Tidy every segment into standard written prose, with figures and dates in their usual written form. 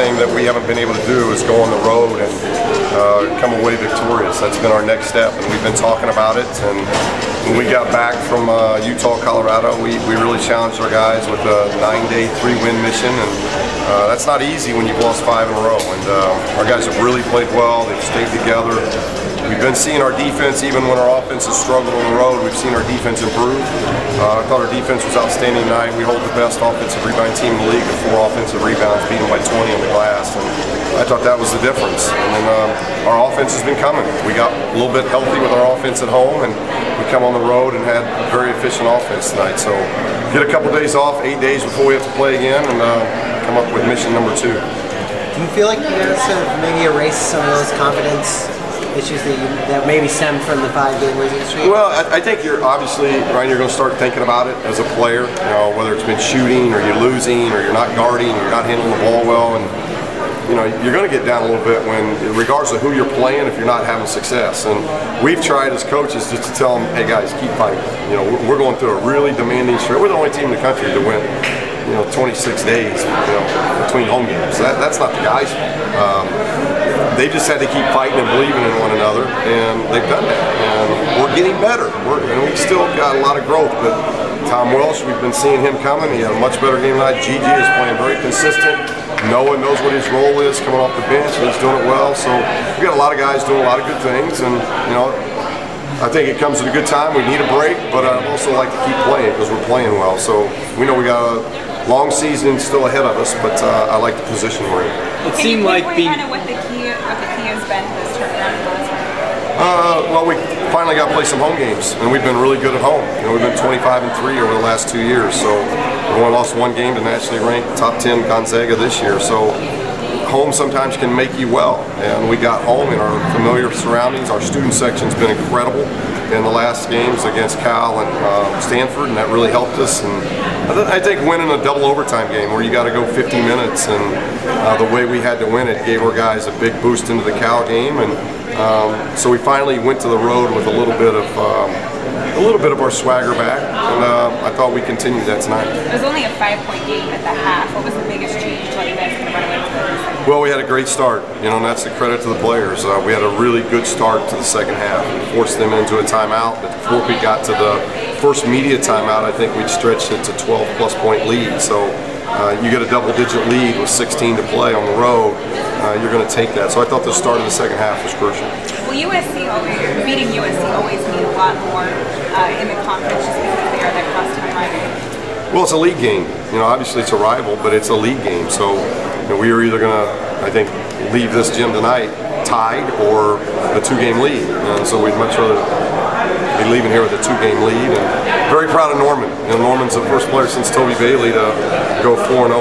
thing that we haven't been able to do is go on the road and come away victorious. That's been our next step, and we've been talking about it. And when we got back from Utah, Colorado, we really challenged our guys with a 9-day, 3-win mission, and that's not easy when you've lost 5 in a row. And our guys have really played well. They've stayed together. We've been seeing our defense, even when our offense has struggled on the road, we've seen our defense improve. I thought our defense was outstanding tonight. We hold the best offensive rebound team in the league with 4 offensive rebounds, beating by 20 on the glass. And I thought that was the difference. And then our offense has been coming. We got a little bit healthy with our offense at home, and we come on the road and had very efficient offense tonight. So get a couple days off, 8 days before we have to play again, and come up with mission number 2. Do you feel like you guys have maybe erased some of those confidence issues that maybe stem from the 5-game losing streak? Well, I think you're obviously, Ryan, you're going to start thinking about it as a player, you know, whether it's been shooting or you're losing or you're not guarding or you're not handling the ball well, and you know, you're going to get down a little bit when, regardless of who you're playing, if you're not having success. And we've tried as coaches just to tell them, hey guys, keep fighting. You know, we're going through a really demanding stretch. We're the only team in the country to win, 26 days, between home games. That's not the guys' fault. They just had to keep fighting and believing in one another, and they've done that. And we're getting better. And we've still got a lot of growth, but Tom Welsh, we've been seeing him coming. He had a much better game tonight. Gigi is playing very consistent. Noah knows what his role is coming off the bench, and he's doing it well. So we got a lot of guys doing a lot of good things, and I think it comes at a good time. We need a break, but I'd also like to keep playing because we're playing well. So we know we got a long season still ahead of us, but I like the position we're in. It seemed like being what the key has been to this turnaround in the last one. Well, we finally got to play some home games, and we've been really good at home. We've been 25-3 over the last 2 years, so we've only lost 1 game to nationally ranked top 10 Gonzaga this year. So home sometimes can make you well, and we got home in our familiar surroundings. Our student section's been incredible in the last games against Cal and Stanford, and that really helped us. And I think winning a double overtime game where you got to go 50 minutes, and the way we had to win it gave our guys a big boost into the Cal game, and so we finally went to the road with a little bit of our swagger back, and I thought we continued that tonight. It was only a 5-point game at the half. What was the biggest change to let you guys kind of run away with the second? Well, we had a great start, and that's the credit to the players. We had a really good start to the second half. We forced them into a timeout, but before we got to the first media timeout, I think we'd stretched it to 12+ point lead. So you get a double-digit lead with 16 to play on the road, you're going to take that. So I thought the start of the second half was crucial. Well, beating USC always means a lot more in the conference just because they are that cross-town rival. Well, it's a league game. Obviously it's a rival, but it's a league game. So we are either going to, I think, leave this gym tonight tied or a 2-game lead. And so we'd much rather be leaving here with a 2-game lead. And very proud of Norman. Norman's the first player since Toby Bailey to go 4-0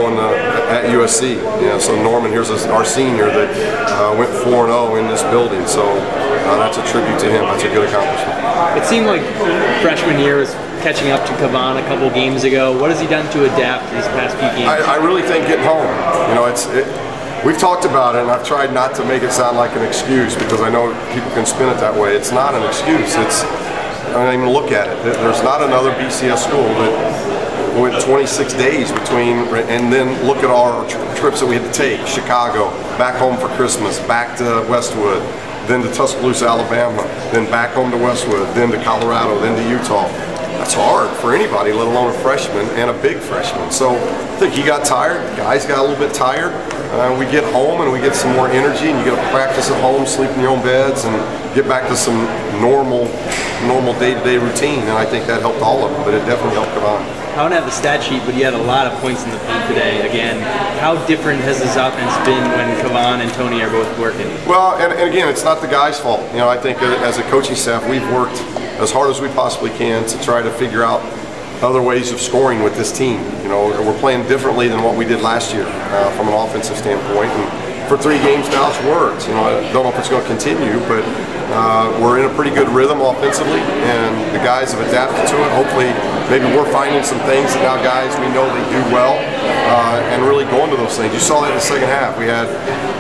at USC. So Norman, here's our senior that went 4-0 in this building. So that's a tribute to him. That's a good accomplishment. It seemed like freshman year was catching up to Kavan a couple games ago. What has he done to adapt these past few games? I really think getting home. We've talked about it, and I've tried not to make it sound like an excuse because I know people can spin it that way. It's not an excuse. I don't even look at it. There's not another BCS school that went 26 days between, and then look at our trips that we had to take. Chicago, back home for Christmas, back to Westwood, then to Tuscaloosa, Alabama, then back home to Westwood, then to Colorado, then to Utah. That's hard for anybody, let alone a freshman and a big freshman. So I think he got tired, guys got a little bit tired. We get home and we get some more energy, and you get to practice at home, sleep in your own beds, and get back to some normal day-to-day routine. And I think that helped all of them, but it definitely helped Kavan. I don't have the stat sheet, but you had a lot of points in the paint today. Again, how different has this offense been when Kavan and Tony are both working? Well, and again, it's not the guys' fault. I think as a coaching staff, we've worked as hard as we possibly can to try to figure out other ways of scoring with this team. We're playing differently than what we did last year from an offensive standpoint. And for 3 games now, it's worked. I don't know if it's going to continue, but we're in a pretty good rhythm offensively, and the guys have adapted to it. Hopefully, maybe we're finding some things that now guys we know they do well, and really going to those things. You saw that in the second half. We had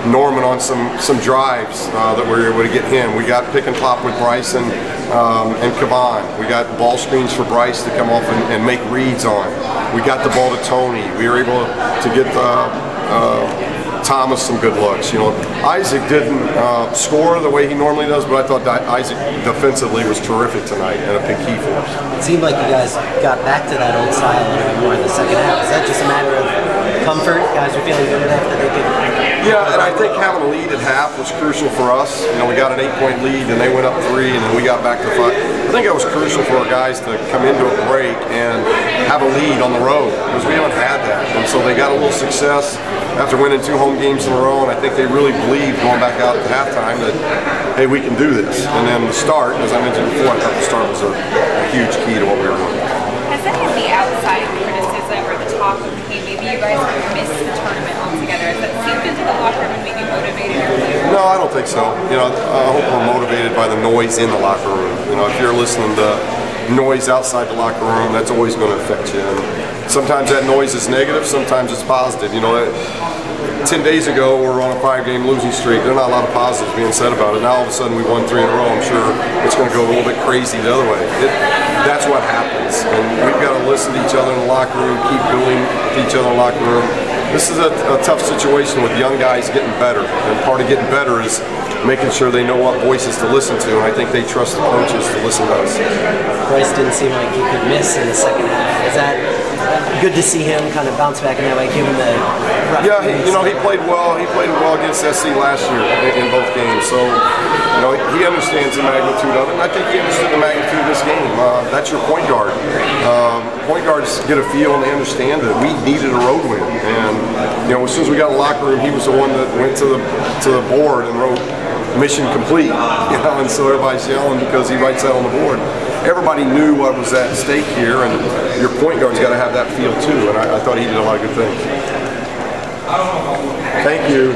Norman on some drives that we were able to get him. We got pick and pop with Bryson and Kavan. We got ball screens for Bryce to come off and make reads on. We got the ball to Tony. We were able to get Thomas some good looks. Isaac didn't score the way he normally does, but I thought Isaac defensively was terrific tonight and a big key for us. It seemed like you guys got back to that old style a little bit more in the second half. Is that just a matter of comfort? Guys are feeling good enough that they could... Yeah, and I think having a lead at half was crucial for us. We got an 8-point lead, and they went up 3, and then we got back to 5. I think that was crucial for our guys to come into a break and have a lead on the road, because we haven't had that. And so they got a little success after winning 2 home games in a row, and I think they really believed going back out at halftime that, hey, we can do this. And then the start, as I mentioned before, I thought the start was a huge key to what we were doing. Has any of the outside criticism or the talk of, hey, maybe you guys could miss the tournament altogether, has that seeped into the locker room and maybe motivated your players? No, I don't think so. I hope we're motivated by the noise in the locker room. If you're listening to noise outside the locker room, that's always going to affect you. And sometimes that noise is negative, sometimes it's positive. 10 days ago, we were on a 5-game losing streak. There are not a lot of positives being said about it. Now all of a sudden we won 3 in a row. I'm sure it's going to go a little bit crazy the other way. That's what happens. And we've got to listen to each other in the locker room, keep building with each other in the locker room. This is a tough situation with young guys getting better. And part of getting better is making sure they know what voices to listen to. And I think they trust the coaches to listen to us. Bryce didn't seem like he could miss in the second half. Is that good to see him kind of bounce back in that way, given the rough he played well. He played well against SC last year in both games. So, he understands the magnitude of it, and I think he understood the magnitude of this game. That's your point guard. Point guards get a feel and they understand that we needed a road win. And as soon as we got in the locker room, he was the one that went to the board and wrote "mission complete." And so everybody's yelling because he writes that on the board. Everybody knew what was at stake here, and your point guard's got to have that feel too. And I thought he did a lot of good things. Thank you.